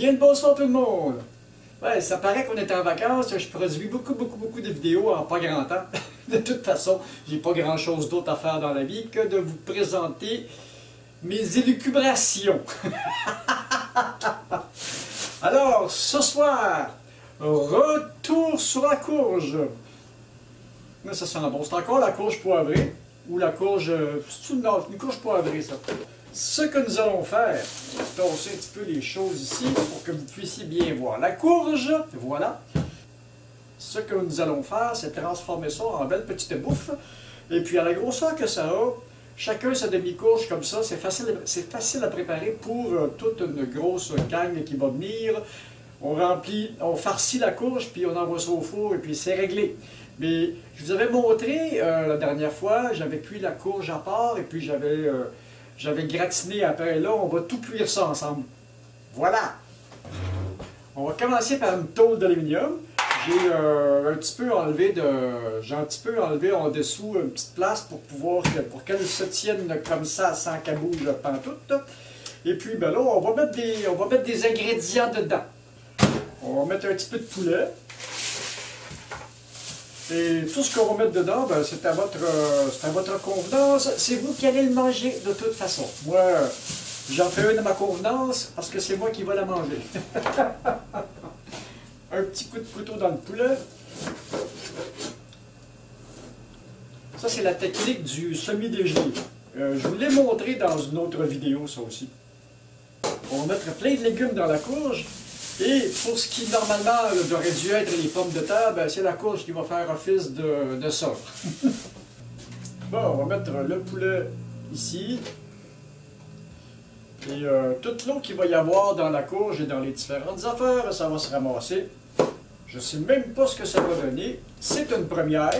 Bien le bonsoir tout le monde! Ouais, ça paraît qu'on est en vacances, je produis beaucoup de vidéos en pas grand temps. De toute façon, j'ai pas grand chose d'autre à faire dans la vie que de vous présenter mes élucubrations. Alors, ce soir, retour sur la courge. Mais ça sent bon, c'est encore la courge poivrée, ou la courge... non, une courge poivrée, ça. Ce que nous allons faire, je vais tasser un petit peu les choses ici pour que vous puissiez bien voir. La courge, voilà. Ce que nous allons faire, c'est transformer ça en belle petite bouffe. Et puis à la grosseur que ça a, chacun sa demi-courge comme ça, c'est facile à préparer pour toute une grosse gang qui va venir. On remplit, on farcit la courge, puis on envoie ça au four, et puis c'est réglé. Mais je vous avais montré la dernière fois, j'avais cuit la courge à part, et puis j'avais gratiné après. Là, on va tout cuire ça ensemble. Voilà! On va commencer par une tôle d'aluminium. J'ai un petit peu enlevé en dessous une petite place pour qu'elle se tienne comme ça sans qu'elle bouge pantoute. Et puis ben là, on va mettre des ingrédients dedans. On va mettre un petit peu de poulet. Et tout ce qu'on va mettre dedans, ben, c'est à votre convenance. C'est vous qui allez le manger de toute façon. Moi, j'en fais une à ma convenance parce que c'est moi qui vais la manger. Un petit coup de couteau dans le poulet. Ça, c'est la technique du semi-dégelé. Je vous l'ai montré dans une autre vidéo, ça aussi. On va mettre plein de légumes dans la courge. Et pour ce qui, normalement, aurait dû être les pommes de terre, ben, c'est la courge qui va faire office de ça. Bon, on va mettre le poulet ici. Et toute l'eau qu'il va y avoir dans la courge et dans les différentes affaires, ça va se ramasser. Je ne sais même pas ce que ça va donner. C'est une première.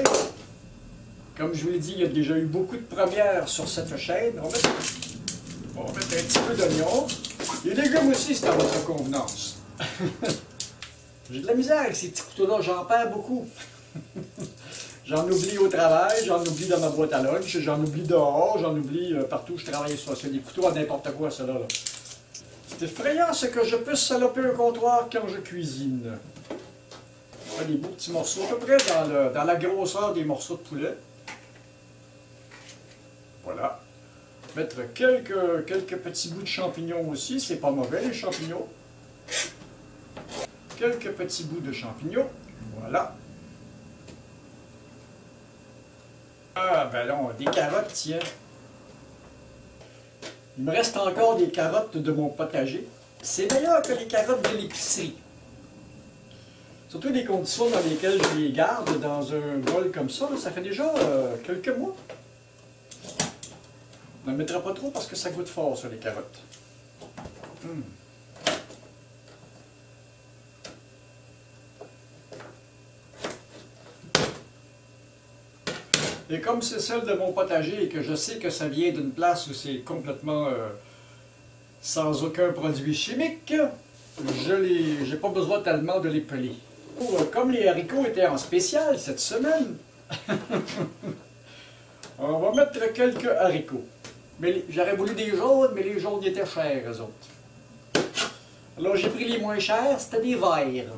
Comme je vous l'ai dit, il y a déjà eu beaucoup de premières sur cette chaîne. On va mettre un petit peu d'oignon. Les légumes aussi, c'est à votre convenance. J'ai de la misère avec ces petits couteaux-là, j'en perds beaucoup. J'en oublie au travail, j'en oublie dans ma boîte à lunch, j'en oublie dehors, j'en oublie partout où je travaille sur ça. C'est des couteaux à n'importe quoi, ceux-là. C'est effrayant ce que je peux saloper un comptoir quand je cuisine. Des beaux petits morceaux, à peu près dans la grosseur des morceaux de poulet. Voilà. Mettre quelques petits bouts de champignons aussi, c'est pas mauvais les champignons. Quelques petits bouts de champignons, voilà. Ah ben non, des carottes, tiens. Il me reste encore des carottes de mon potager. C'est meilleur que les carottes de l'épicerie. Surtout les conditions dans lesquelles je les garde dans un bol comme ça, ça fait déjà quelques mois. On n'en mettra pas trop parce que ça goûte fort, ça, les carottes. Et comme c'est celle de mon potager et que je sais que ça vient d'une place où c'est complètement sans aucun produit chimique, je n'ai pas besoin tellement de les peler. Comme les haricots étaient en spécial cette semaine, on va mettre quelques haricots. J'aurais voulu des jaunes, mais les jaunes étaient chers, eux autres. Alors j'ai pris les moins chers, c'était des verts.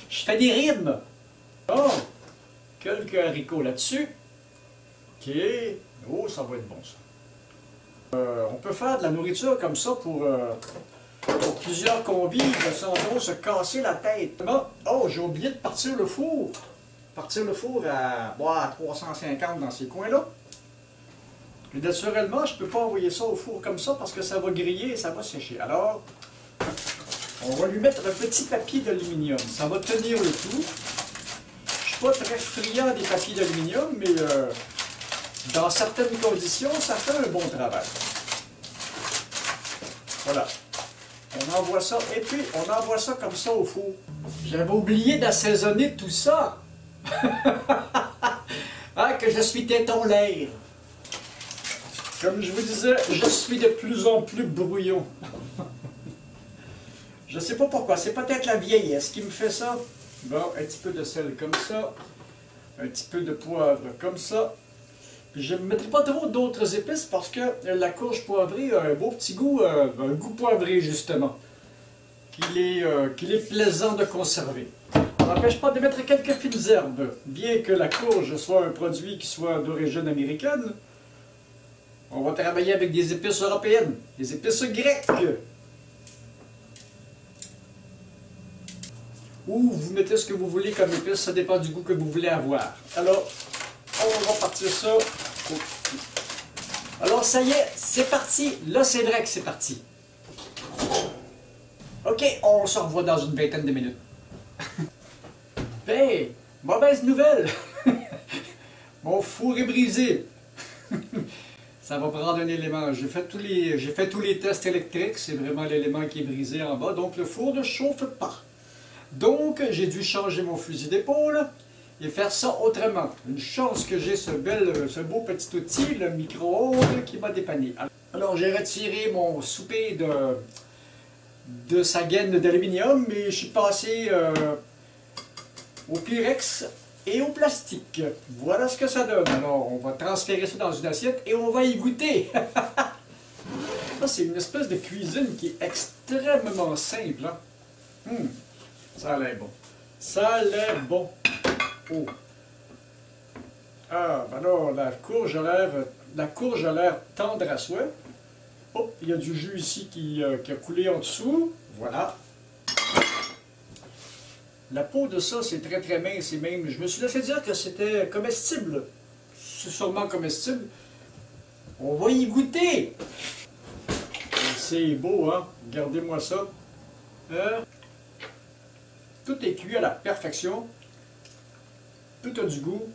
Je fais des rimes. Bon, quelques haricots là-dessus. Ok. Oh, ça va être bon, ça. On peut faire de la nourriture comme ça pour plusieurs convives sans trop se casser la tête. Oh, j'ai oublié de partir le four. Partir le four à 350 dans ces coins-là. Et naturellement, je ne peux pas envoyer ça au four comme ça parce que ça va griller et ça va sécher. Alors, on va lui mettre un petit papier d'aluminium. Ça va tenir le tout. Je ne suis pas très friand des papiers d'aluminium, mais dans certaines conditions, ça fait un bon travail. Voilà. On envoie ça, et puis on envoie ça comme ça au four. J'avais oublié d'assaisonner tout ça. Ah, que je suis téton l'air. Comme je vous disais, je suis de plus en plus brouillon. Je ne sais pas pourquoi, c'est peut-être la vieillesse qui me fait ça. Bon, un petit peu de sel comme ça, un petit peu de poivre comme ça. Puis je ne mettrai pas trop d'autres épices parce que la courge poivrée a un beau petit goût, un goût poivré justement. qu'il est plaisant de conserver. Ça n'empêche pas de mettre quelques fines herbes. Bien que la courge soit un produit qui soit d'origine américaine, on va travailler avec des épices européennes, des épices grecques. Ou vous mettez ce que vous voulez comme épices, ça dépend du goût que vous voulez avoir. Alors, on va partir ça. Alors, ça y est, c'est parti. Là, c'est vrai que c'est parti. OK, on se revoit dans une vingtaine de minutes. Ben, mauvaise nouvelle. Mon four est brisé. Ça va prendre un élément. J'ai fait tous les tests électriques. C'est vraiment l'élément qui est brisé en bas. Donc, le four ne chauffe pas. Donc, j'ai dû changer mon fusil d'épaule et faire ça autrement. Une chance que j'ai ce beau petit outil, le micro-ondes, qui m'a dépanné. Alors, j'ai retiré mon souper de sa gaine d'aluminium et je suis passé au Pyrex et au plastique. Voilà ce que ça donne. Alors, on va transférer ça dans une assiette et on va y goûter. C'est une espèce de cuisine qui est extrêmement simple. Hein? Ça a l'air bon. Ça a l'air bon. Oh. Ah, ben alors, la courge a l'air tendre à souhait. Oh, il y a du jus ici qui a coulé en dessous. Voilà. La peau de ça, c'est très très mince et même. Je me suis laissé dire que c'était comestible. C'est sûrement comestible. On va y goûter. C'est beau, hein? Regardez-moi ça. Tout est cuit à la perfection. Tout a du goût.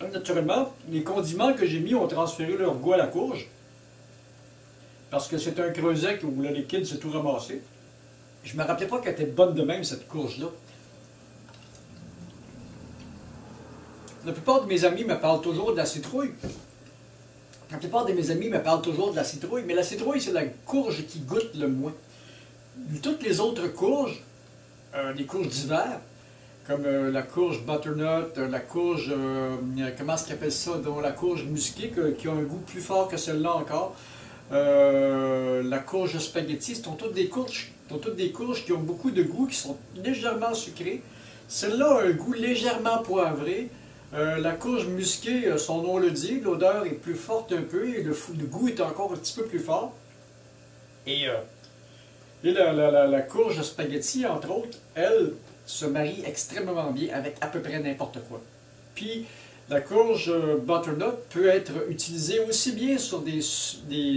Naturellement, les condiments que j'ai mis ont transféré leur goût à la courge. Parce que c'est un creuset où le liquide s'est tout ramassé. Je ne me rappelais pas qu'elle était bonne de même, cette courge-là. La plupart de mes amis me parlent toujours de la citrouille. La plupart de mes amis me parlent toujours de la citrouille, mais la citrouille, c'est la courge qui goûte le moins. Toutes les autres courges, les courges d'hiver, comme la courge butternut, la courge, comment est-ce qu'ils appellent ça, donc la courge musquée, qui a un goût plus fort que celle-là encore, la courge spaghetti, ce sont toutes des courges qui ont beaucoup de goût, qui sont légèrement sucrées. Celle-là a un goût légèrement poivré. La courge musquée, son nom le dit, l'odeur est plus forte un peu et le goût est encore un petit peu plus fort. Et la courge spaghetti, entre autres, elle se marie extrêmement bien avec à peu près n'importe quoi. Puis la courge butternut peut être utilisée aussi bien sur des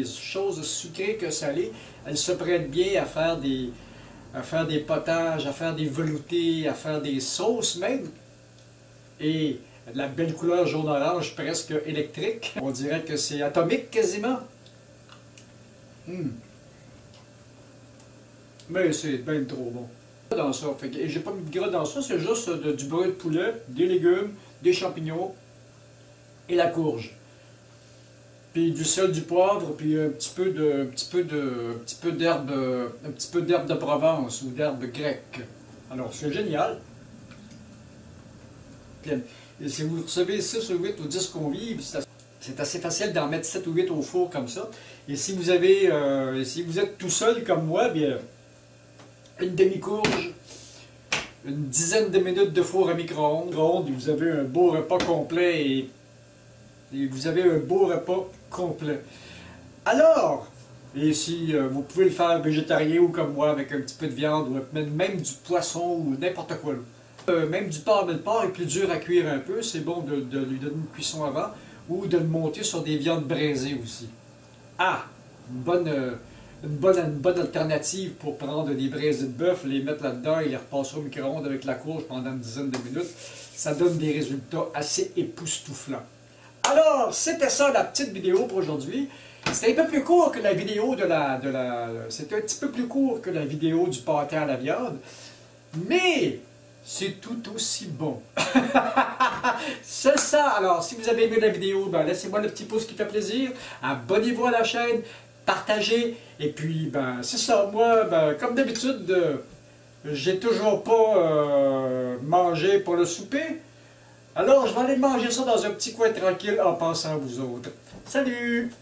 choses sucrées que salées. Elle se prête bien à faire des potages, à faire des veloutés, à faire des sauces même. Et de la belle couleur jaune-orange presque électrique. On dirait que c'est atomique quasiment. Mais c'est bien trop bon. Dans ça, j'ai pas mis de gras dans ça, c'est juste du beurre de poulet, des légumes, des champignons et la courge. Puis du sel, du poivre, puis un petit peu d'herbe de Provence ou d'herbe grecque. Alors c'est génial. Et si vous recevez 6 ou 8 ou 10 convives, c'est assez facile d'en mettre 7 ou 8 au four comme ça. Et si vous êtes tout seul comme moi, bien une demi-courge, une dizaine de minutes de four à micro-ondes, et vous avez un beau repas complet et vous avez un beau repas complet. Alors, et si vous pouvez le faire végétarien ou comme moi avec un petit peu de viande ou même du poisson ou n'importe quoi. Même du porc, mais le porc est plus dur à cuire un peu, c'est bon de lui donner une cuisson avant ou de le monter sur des viandes braisées aussi. Ah, une bonne alternative pour prendre des braisés de bœuf, les mettre là-dedans et les repasser au micro-ondes avec la courge pendant une dizaine de minutes. Ça donne des résultats assez époustouflants. Alors, c'était ça la petite vidéo pour aujourd'hui. C'était un peu plus court que la vidéo c'était un petit peu plus court que la vidéo du pâté à la viande. Mais c'est tout aussi bon. C'est ça. Alors, si vous avez aimé la vidéo, ben, laissez-moi le petit pouce qui fait plaisir. Abonnez-vous à la chaîne. Partagez. Et puis, ben, c'est ça. Moi, ben, comme d'habitude, j'ai toujours pas mangé pour le souper. Alors, je vais aller manger ça dans un petit coin tranquille en pensant à vous autres. Salut!